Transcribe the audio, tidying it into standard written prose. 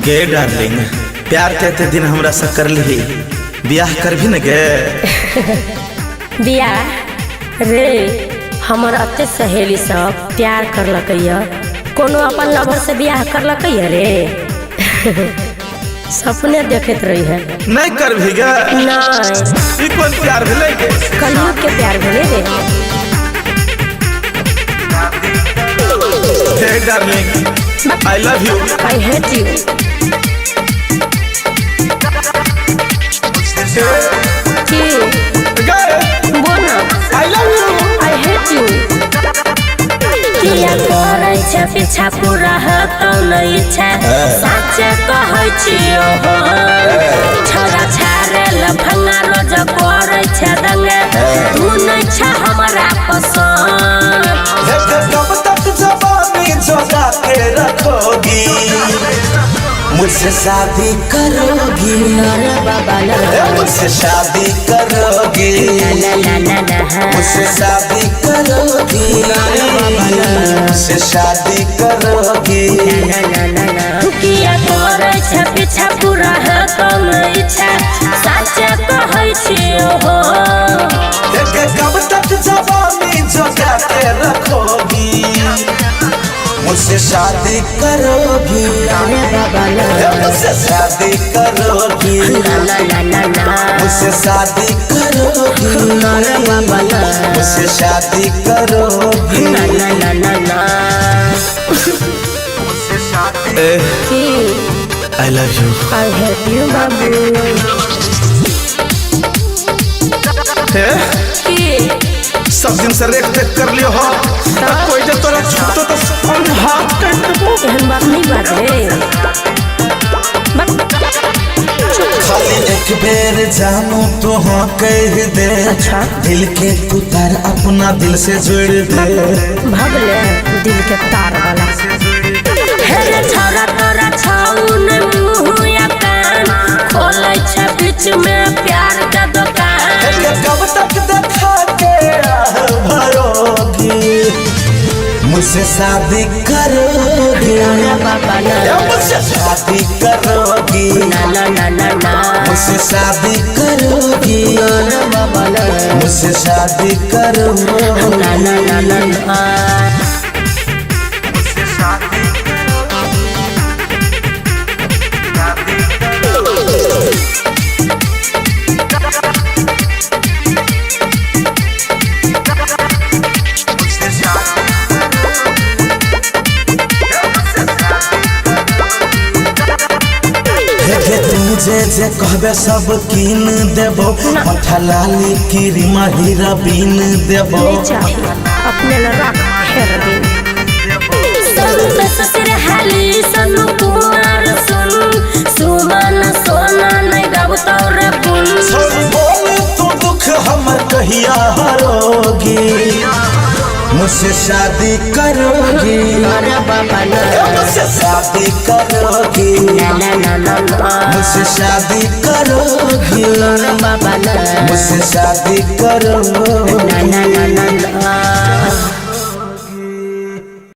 गे डार्लिंग, प्यार कहते दिन हमरा से कर ली ब्याह कर भी न गे। बियाह रे हमर अते सहेली सब प्यार करलक कोनो अपन लवर से बियाह करलक रे। सपने देखत रही है नहीं कर भी गे। नहीं कौन प्यार भेले गे? कलयुग के प्यार भेले रे। हे darling, I love you. I hate you. बोल ना। I love you. I hate you. किया करे छे पीछा पूरा हतो नहीं इच्छा साचे कहै छियो हो। छोरा छारे लफंगा रोज करे छे दंगे तू नहीं छ हमरा पसंद। कब तक जवानी जोगा के रखोगी, मुझसे शादी करोगी? अरे बाबा मुझसे शादी करोगी? मुझसे शादी करोगी? मुझसे शादी करोगी? किया करे छे पीछा पूरा है कम इच्छा साचे कहै छियो हो। कब तक जवानी जोगा के रखोगी, मुझसे शादी करोगी? अरे बाबा मुझसे शादी करोगी? मुझसे शादी करोगी? अरे बाबा मुझसे शादी करोगी? I love you. I hate you बाबू। सब दिन से रेख देख कर लियो हो, कोई जब तोरा छूटो तो हम हाथ काट देबो। एहन बात नहीं बात रे। खाली एक बेर जानू तो हाँ कह दे। अच्छा दिल के तू तार अपना दिल से जोड़ दे। भगले दिल के तार वाला हेरे छोरा तोरा छाउन मुंह या कान खोलै छे बीच में प्यार का दुकान। कब तक देखा के भरोगी, मुझसे शादी करोगी? बाबा मुझसे शादी करोगी? मुझसे शादी करोगी? बाबा मुझसे शादी करोगी? तुझे जे कहबे सब कीन देबो, मठा लाली क्रीम हीरा बीन देबो। अपने लगा हेर दिन संत ससुर हाली सनु कुमार सुन सुमन सोना नहीं गावतो रे पुन। बोल तू दुख हमर कहिया हरोगी, मुझसे शादी करोगी? अरे बाबा मुझसे शादी करोगी? मुझसे शादी करोगी? बाबा मुझसे शादी करोगी?